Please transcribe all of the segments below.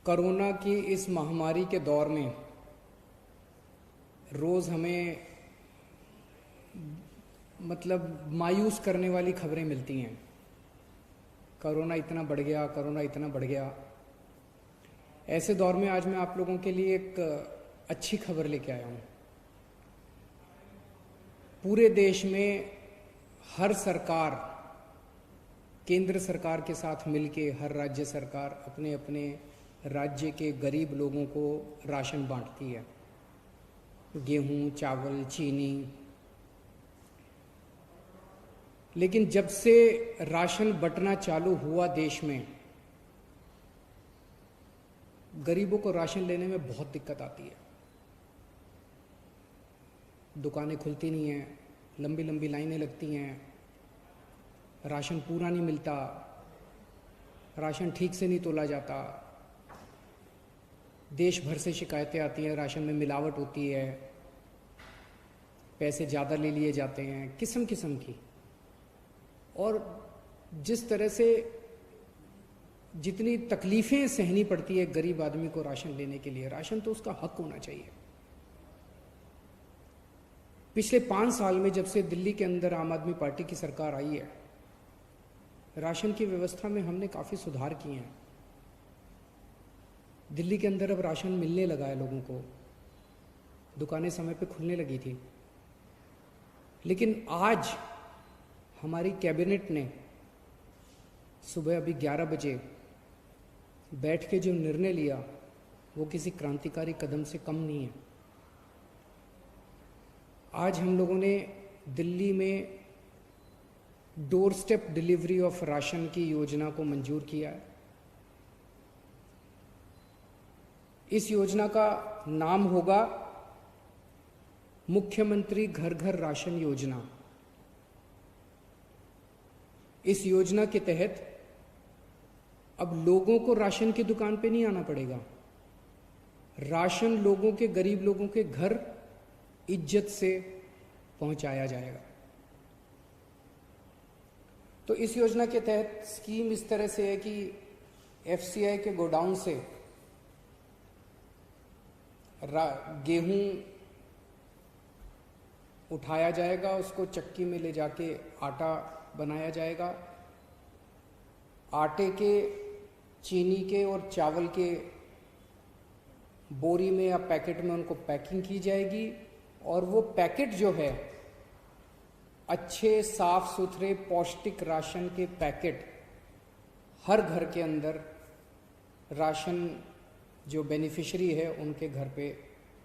Corona की इस महामारी के दौर में रोज़ हमें मायूस करने वाली खबरें मिलती हैं। कोरोना इतना बढ़ गया, कोरोना इतना बढ़ गया। ऐसे दौर में आज मैं आप लोगों के लिए एक अच्छी खबर लेके आया हूँ। पूरे देश में हर सरकार, केंद्र सरकार के साथ मिलके हर राज्य सरकार अपने अपने राज्य के गरीब लोगों को राशन बांटती है। गेहूं, चावल, चीनी। लेकिन जब से राशन बंटना चालू हुआ देश में, गरीबों को राशन लेने में बहुत दिक्कत आती है। दुकानें खुलती नहीं हैं, लंबी लंबी लाइनें लगती हैं, राशन पूरा नहीं मिलता, राशन ठीक से नहीं तोला जाता। देश भर से शिकायतें आती हैं, राशन में मिलावट होती है, पैसे ज़्यादा ले लिए जाते हैं, किस्म किस्म की। और जिस तरह से जितनी तकलीफ़ें सहनी पड़ती है गरीब आदमी को राशन लेने के लिए, राशन तो उसका हक होना चाहिए। पिछले 5 साल में जब से दिल्ली के अंदर आम आदमी पार्टी की सरकार आई है, राशन की व्यवस्था में हमने काफ़ी सुधार किए हैं। दिल्ली के अंदर अब राशन मिलने लगा है लोगों को, दुकानें समय पे खुलने लगी थी। लेकिन आज हमारी कैबिनेट ने सुबह अभी 11 बजे बैठ के जो निर्णय लिया, वो किसी क्रांतिकारी कदम से कम नहीं है। आज हम लोगों ने दिल्ली में door step delivery of ration की योजना को मंजूर किया है। इस योजना का नाम होगा मुख्यमंत्री घर घर राशन योजना। इस योजना के तहत अब लोगों को राशन की दुकान पे नहीं आना पड़ेगा। राशन लोगों के, गरीब लोगों के घर इज्जत से पहुंचाया जाएगा। तो इस योजना के तहत स्कीम इस तरह से है कि एफसीआई के गोडाउन से गेहूं उठाया जाएगा, उसको चक्की में ले जाके आटा बनाया जाएगा। आटे के, चीनी के और चावल के बोरी में या पैकेट में उनको पैकिंग की जाएगी। और वो पैकेट जो है, अच्छे साफ सुथरे पौष्टिक राशन के पैकेट हर घर के अंदर राशन जो बेनिफिशियरी है उनके घर पे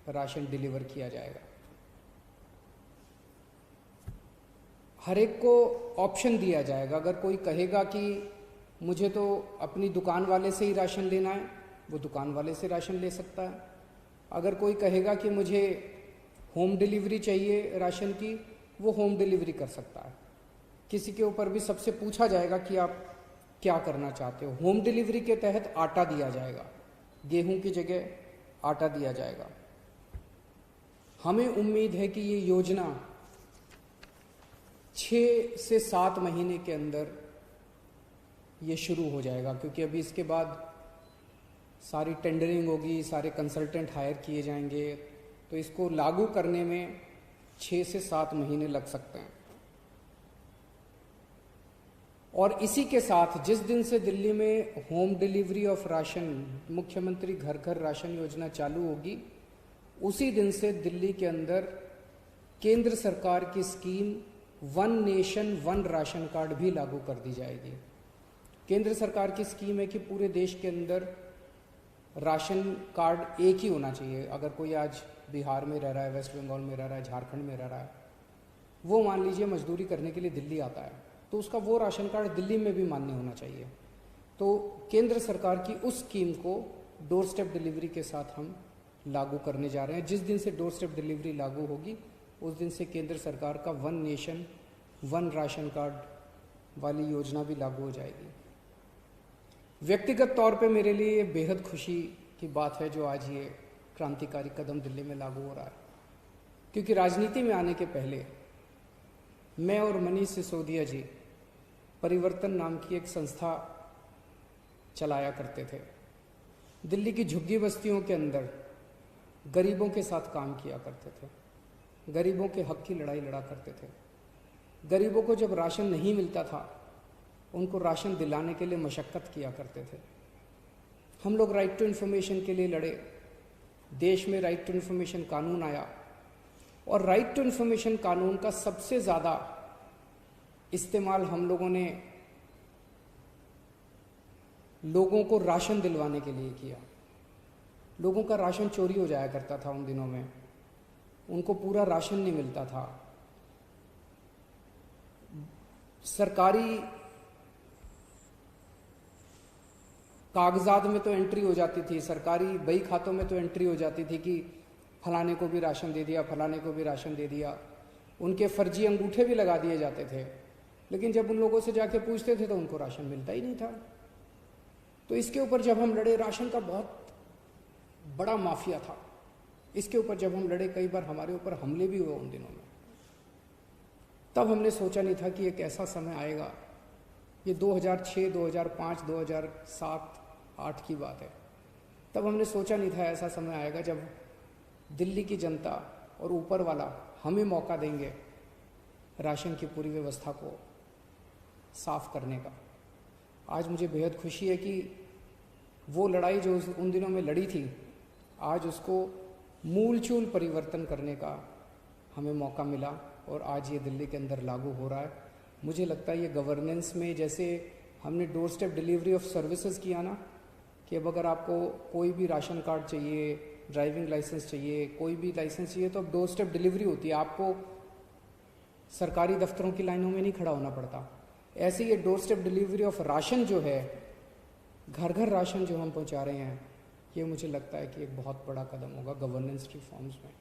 राशन डिलीवर किया जाएगा। हर एक को ऑप्शन दिया जाएगा। अगर कोई कहेगा कि मुझे तो अपनी दुकान वाले से ही राशन लेना है, वो दुकान वाले से राशन ले सकता है। अगर कोई कहेगा कि मुझे होम डिलीवरी चाहिए राशन की, वो होम डिलीवरी कर सकता है। किसी के ऊपर भी सबसे पूछा जाएगा कि आप क्या करना चाहते हो। होम डिलीवरी के तहत आटा दिया जाएगा, गेहूं की जगह आटा दिया जाएगा। हमें उम्मीद है कि ये योजना 6 से 7 महीने के अंदर ये शुरू हो जाएगा, क्योंकि अभी इसके बाद सारी टेंडरिंग होगी, सारे कंसल्टेंट हायर किए जाएंगे। तो इसको लागू करने में 6 से 7 महीने लग सकते हैं। और इसी के साथ जिस दिन से दिल्ली में होम डिलीवरी ऑफ राशन, मुख्यमंत्री घर घर राशन योजना चालू होगी, उसी दिन से दिल्ली के अंदर केंद्र सरकार की scheme one nation one ration card भी लागू कर दी जाएगी। केंद्र सरकार की स्कीम है कि पूरे देश के अंदर राशन कार्ड एक ही होना चाहिए। अगर कोई आज बिहार में रह रहा है, वेस्ट बंगाल में रह रहा है, झारखंड में रह रहा है, वो मान लीजिए मजदूरी करने के लिए दिल्ली आता है, तो उसका वो राशन कार्ड दिल्ली में भी मान्य होना चाहिए। तो केंद्र सरकार की उस स्कीम को डोर स्टेप डिलीवरी के साथ हम लागू करने जा रहे हैं। जिस दिन से डोर स्टेप डिलीवरी लागू होगी, उस दिन से केंद्र सरकार का one nation one ration card वाली योजना भी लागू हो जाएगी। व्यक्तिगत तौर पे मेरे लिए ये बेहद खुशी की बात है जो आज ये क्रांतिकारी कदम दिल्ली में लागू हो रहा है, क्योंकि राजनीति में आने के पहले मैं और मनीष सिसोदिया जी परिवर्तन नाम की एक संस्था चलाया करते थे। दिल्ली की झुग्गी बस्तियों के अंदर गरीबों के साथ काम किया करते थे, गरीबों के हक की लड़ाई लड़ा करते थे। गरीबों को जब राशन नहीं मिलता था, उनको राशन दिलाने के लिए मशक्क़त किया करते थे। हम लोग राइट टू इन्फॉर्मेशन के लिए लड़े, देश में राइट टू इन्फॉर्मेशन कानून आया, और राइट टू इन्फॉर्मेशन कानून का सबसे ज़्यादा इस्तेमाल हम लोगों ने लोगों को राशन दिलवाने के लिए किया। लोगों का राशन चोरी हो जाया करता था उन दिनों में, उनको पूरा राशन नहीं मिलता था। सरकारी कागजात में तो एंट्री हो जाती थी, सरकारी बही खातों में तो एंट्री हो जाती थी कि फलाने को भी राशन दे दिया, फलाने को भी राशन दे दिया। उनके फर्जी अंगूठे भी लगा दिए जाते थे, लेकिन जब उन लोगों से जाके पूछते थे तो उनको राशन मिलता ही नहीं था। तो इसके ऊपर जब हम लड़े, राशन का बहुत बड़ा माफिया था, इसके ऊपर जब हम लड़े, कई बार हमारे ऊपर हमले भी हुए उन दिनों में। तब हमने सोचा नहीं था कि एक ऐसा समय आएगा, ये 2006, 2005, 2007, 2008 की बात है। तब हमने सोचा नहीं था ऐसा समय आएगा जब दिल्ली की जनता और ऊपर वाला हमें मौका देंगे राशन की पूरी व्यवस्था को साफ करने का। आज मुझे बेहद खुशी है कि वो लड़ाई जो उन दिनों में लड़ी थी, आज उसको मूलचूल परिवर्तन करने का हमें मौका मिला, और आज ये दिल्ली के अंदर लागू हो रहा है। मुझे लगता है ये गवर्नेंस में, जैसे हमने door step delivery of services किया ना, कि अब अगर आपको कोई भी राशन कार्ड चाहिए, ड्राइविंग लाइसेंस चाहिए, कोई भी लाइसेंस चाहिए, तो अब डोर स्टेप डिलीवरी होती है, आपको सरकारी दफ्तरों की लाइनों में नहीं खड़ा होना पड़ता। ऐसे ये door step delivery of ration जो है, घर घर राशन जो हम पहुंचा रहे हैं, ये मुझे लगता है कि एक बहुत बड़ा कदम होगा गवर्नेंस रिफॉर्म्स में।